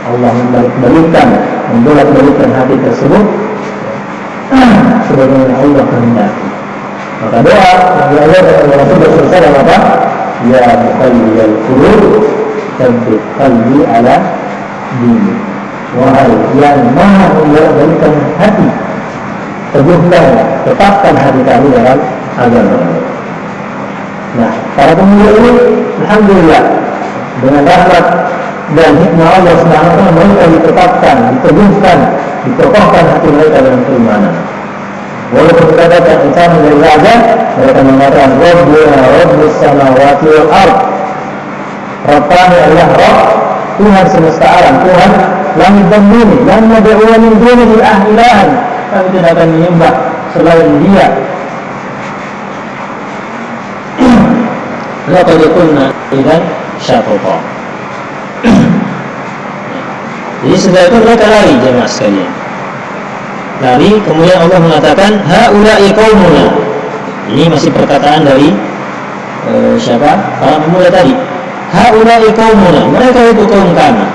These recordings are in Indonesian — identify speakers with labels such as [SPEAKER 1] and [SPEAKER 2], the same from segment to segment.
[SPEAKER 1] Allah membolak-balikkan hati tersebut sebagaimana Allah kehendaki. Maka doa yang diajarkan oleh Rasulullah SAW adalah apa? Ya muqallibal qulub, tsabbit qalbi ala dinik. Wahai yang maha membolak-balikkan hati, teguhkan, tetapkan hati kami dalam agama. Nah, para pemuda ini, alhamdulillah, dengan rahmat dan hikmah Allah SWT mereka ditetapkan, diteguhkan, dikokohkan hati mereka dalam keimanan. Walaupun kata ancaman dari raja, mereka mengatakan Rabbuna Rabbus samawati wal ard. Rabb kami adalah Rabb, Tuhan semesta alam, Tuhan langit dan bumi. Lan nad'u min dunihi ilahan. Kami tidak akan menyembah selain Dia. Laqad kunna idzan syatata. Jadi setelah itu mereka lari, jemaah sekalian. Lari, kemudian Allah mengatakan haula'i qaumuna. Ini masih perkataan dari siapa? Para pemuda tadi. Haula'i qaumuna, mereka itu kaum kami.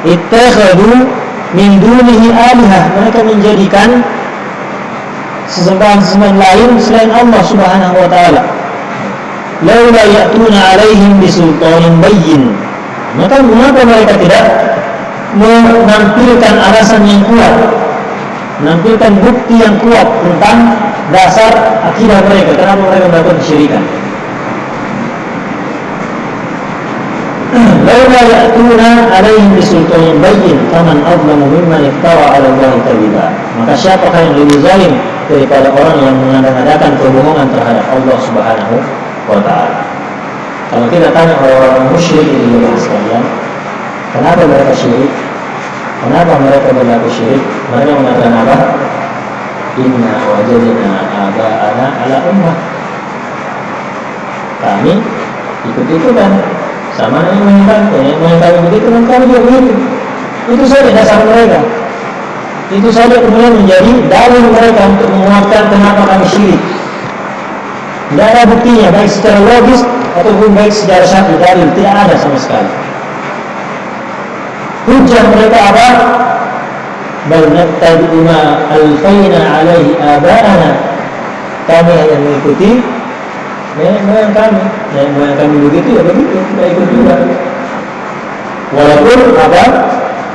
[SPEAKER 1] Ittakhadhu min dunihi alihah, mereka menjadikan sesembahan-sesembahan lain selain Allah Subhanahu wa taala. Laula ya'tuna 'alaihim bisultanin bayyin. Maka mengapa mereka tidak menampilkan alasan yang kuat, menampilkan bukti yang kuat tentang dasar akidah mereka, kenapa mereka melakukan kesyirikan? Laula ya'tuna 'alaihim bisultanin bayyin faman adlamu mimman iftara 'ala Allahi kadhiba. Maka siapakah yang lebih zalim daripada orang yang mengadakan kebohongan terhadap Allah Subhanahu wa ta'ala. Kalau kita tanya orang-orang musyrik di dunia sekalian, kenapa mereka syirik? Kenapa mereka berlaku syirik? Mereka mengatakan apa? Inna wajadna aba'ana ala ummah. Kami ikut-ikutan sama yang kami begitu, dan kami juga begitu. Itu saja dasar mereka. Itu saja kemudian menjadi dalil mereka untuk menguatkan kenapa kami syirik. Tidak ada buktinya, baik secara logis ataupun baik secara syar'i, dalil tidak ada sama sekali. Hujjah mereka apa? Bal nattabi'u ma alfayna 'alaihi aba'ana. Kami hanya mengikuti nenek moyang kami. Nenek moyang kami begitu, ya begitu, kita ikut juga. Walaupun apa?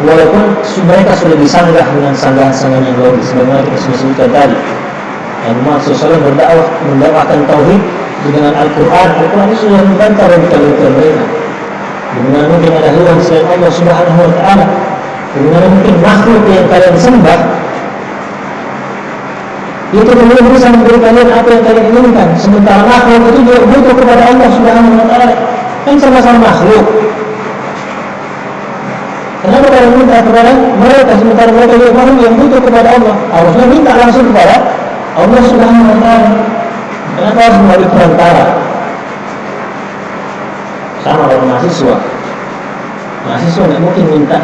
[SPEAKER 1] Walaupun mereka sudah disanggah dengan sanggahan-sanggahan yang logis, sebagaimana kita sudah sebutkan tadi. Yang Muhammad SAW mendakwahkan tauhid dengan Al-Quran. Al-Quran itu sudah membantah logika-logika mereka. Bagaimana mungkin ada Tuhan selain Allah Subhanahu wa ta'ala? Bagaimana mungkin makhluk yang kalian sembah itu kemudian bisa memberi kalian apa yang kalian inginkan, sementara makhluk itu juga butuh kepada Allah Subhanahu wa ta'ala. Kan sama-sama makhluk. Kenapa kalian minta kepada mereka sementara mereka juga makhluk yang butuh kepada Allah? Harusnya minta langsung kepada Allah Subhanahu wa ta'ala. Kenapa harus melalui perantara? Sama dengan mahasiswa. Mahasiswa tidak mungkin minta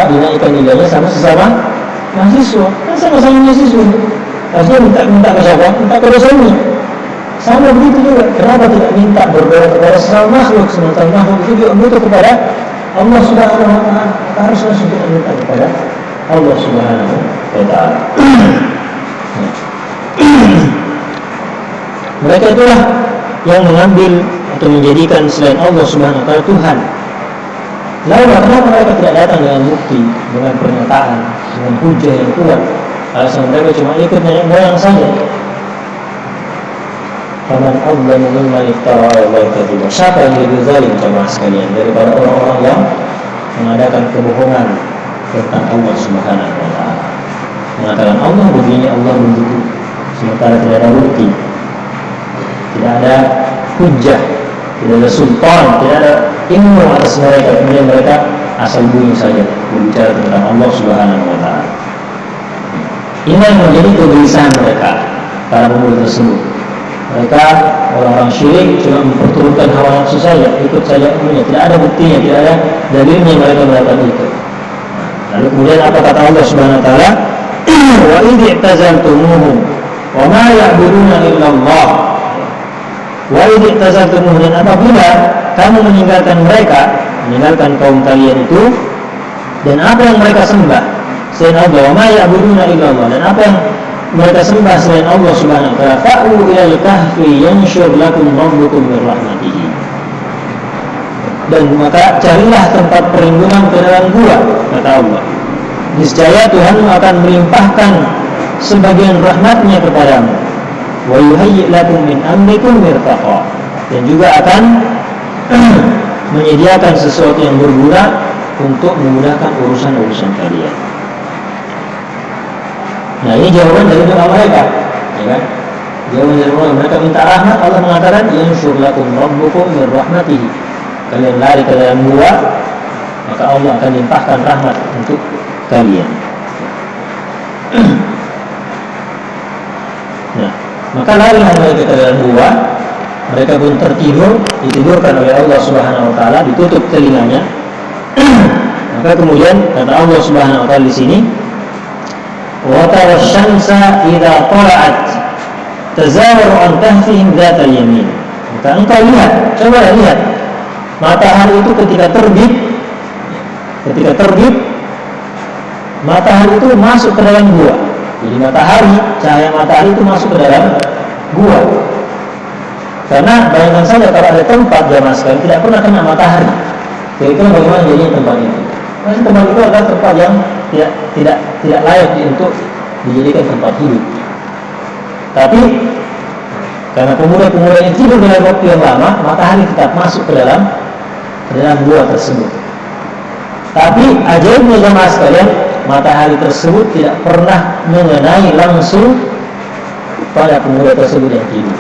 [SPEAKER 1] dinaikkan nilainya sama sesama mahasiswa. Kan sama-sama mahasiswa. Harusnya minta ke siapa? Minta ke dosennya. Sama begitu juga. Kenapa tidak minta berdoa kepada sesama makhluk, sementara makhluk itu juga butuh kepada Allah Subhanahu wa ta'ala? Harusnya kita minta kepada Allah Subhanahu wa ta'ala. Mereka itulah yang mengambil atau menjadikan selain Allah Subhanahu wa ta'ala Tuhan. Lalu kenapa mereka tidak datang dengan bukti, dengan pernyataan, dengan hujah yang kuat? Alasan mereka cuma ikut nenek moyang saja. Faman adlamu mimman iftara 'ala Allahi kadhiba. Siapa yang lebih zalim jemaah sekalian daripada orang-orang yang mengadakan kebohongan tentang Allah Subhanahu wa ta'ala? Mengatakan Allah begini, Allah begitu, sementara tidak ada bukti, tidak ada hujjah, tidak ada sultan, tidak ada ilmu atas mereka. Kemudian mereka asal bunyi saja berbicara tentang Allah Subhanahu wa ta'ala. Ini yang menjadi kegelisahan mereka, para pemuda tersebut. Mereka orang-orang syirik cuma memperturutkan hawa nafsu saja, ikut saja umumnya, tidak ada buktinya, tidak ada dalilnya mereka melakukan itu. Lalu kemudian apa kata Allah Subhanahu wa ta'ala? Wa idh i'tazaltumuhum wa ma ya'buduna illa Allah. Wa idh i'tazaltumuhum, dan apabila kamu meninggalkan mereka, meninggalkan kaum kalian itu dan apa yang mereka sembah selain Allah, wa ma ya'buduna illallah, dan apa yang mereka sembah selain Allah Subhanahu wa ta'ala. Fa'u ilal kahfi yanshur lakum rabbukum min rahmatihi. Dan maka carilah tempat perlindungan ke dalam gua, kata Allah. Niscaya Tuhan akan melimpahkan sebagian rahmatnya kepadamu. Wa yuhayyi' lakum min amrikum mirfaqa, dan juga akan menyediakan sesuatu yang berguna untuk memudahkan urusan-urusan kalian. Nah, ini jawaban dari doa mereka, ya kan? Jawaban dari mereka minta rahmat, Allah mengatakan yanshur lakum rabbukum min rahmatihi. Kalian lari ke dalam gua, maka Allah akan limpahkan rahmat untuk kalian. Nah, maka larilah mereka ke dalam gua. Mereka pun tertidur, ditidurkan oleh Allah Subhanahu wa taala, ditutup telinganya. Maka kemudian kata Allah Subhanahu wa taala di sini, wa tara asy-syamsa idza tala'at tazawaru an kahfihim dzatal yamin. Maka engkau lihat, coba lihat matahari itu ketika terbit, matahari itu masuk ke dalam gua. Jadi matahari, cahaya matahari itu masuk ke dalam gua. Karena bayangkan saja kalau ada tempat jamaah sekalian tidak pernah kena matahari, kira-kira bagaimana jadinya tempat itu? Karena tempat itu adalah tempat yang tidak layak untuk dijadikan tempat hidup. Tapi karena pemuda-pemuda yang tidur dalam waktu yang lama, matahari tetap masuk ke dalam gua tersebut. Tapi ajaibnya jamaah sekalian, matahari tersebut tidak pernah mengenai langsung pada pemuda tersebut yang tidur.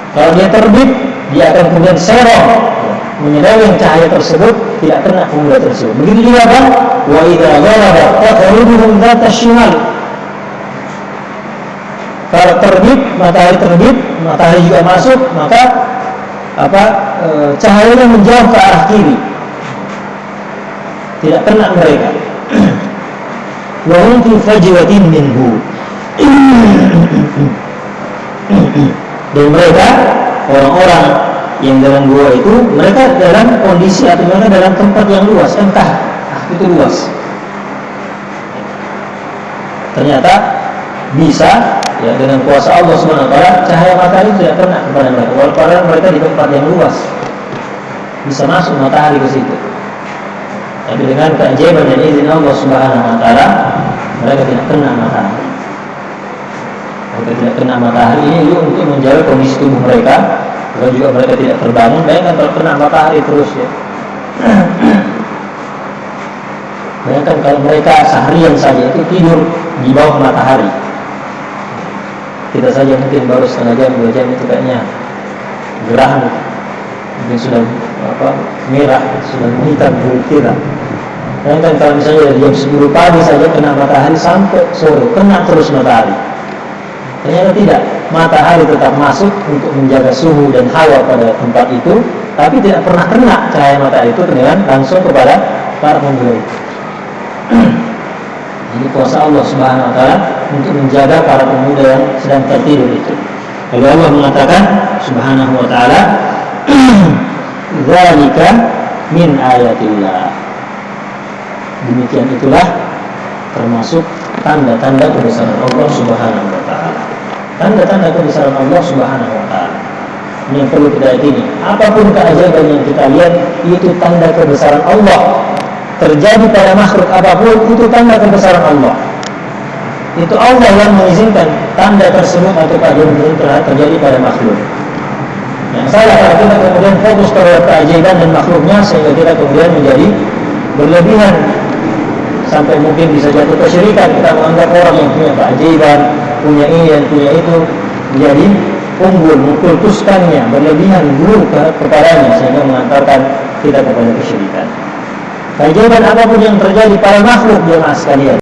[SPEAKER 1] Kalau dia terbit, dia akan kemudian serong menyedawang cahaya tersebut, tidak kena pemuda tersebut. Begitu juga kan, wa idza gharabat taqruduhum dzata shimal. Kalau matahari juga masuk, maka cahayanya menjauh ke arah kiri, tidak kena mereka. Wa hum fi fajwatin minhu. Dan mereka, orang-orang yang dalam gua itu, mereka dalam kondisi atau mereka dalam tempat yang luas, entah itu luas. Ternyata bisa, ya, dengan kuasa Allah SWT, cahaya matahari tidak kena kepada mereka, walaupun mereka di tempat yang luas, bisa masuk matahari ke situ. Tapi dengan keajaiban dan izin Allah SWT, mereka tidak kena matahari. Mereka tidak kena matahari ini juga untuk menjaga kondisi tubuh mereka, dan juga mereka tidak terbangun. Bayangkan kalau kena matahari terus, ya. Bayangkan kalau mereka seharian saja itu tidur di bawah matahari. Kita saja mungkin baru setengah jam, 2 jam itu kayaknya gerah, mungkin sudah merah, sudah hitam kulit kita. Bayangkan kalau misalnya dari jam 10 pagi saja kena matahari sampai sore, kena terus matahari. Ternyata tidak, matahari tetap masuk untuk menjaga suhu dan hawa pada tempat itu, tapi tidak pernah kena cahaya matahari itu dengan langsung kepada para pemuda itu. Jadi kuasa Allah Subhanahu wa taala untuk menjaga para pemuda yang sedang tertidur itu. Lalu Allah mengatakan Subhanahu wa taala, "Dzalika min ayatillah." Demikian itulah termasuk tanda-tanda kebesaran Allah Subhanahu wa taala. Tanda-tanda kebesaran Allah Subhanahu wa taala. Ini yang perlu kita yakini. Apapun keajaiban yang kita lihat, itu tanda kebesaran Allah. Terjadi pada makhluk apapun, itu tanda kebesaran Allah. Itu Allah yang mengizinkan tanda tersebut atau keajaiban terjadi pada makhluk. Yang salah kalau kita kemudian fokus terhadap keajaiban dan makhluknya, sehingga kita kemudian menjadi berlebihan, sampai mungkin bisa jatuh kesyirikan. Kita menganggap orang yang punya keajaiban, punya ini dan punya itu, menjadi unggul, mengkultuskannya, berlebihan guru kepadanya, sehingga mengantarkan kita kepada kesyirikan. Keajaiban apapun yang terjadi pada makhluk jemaah sekalian,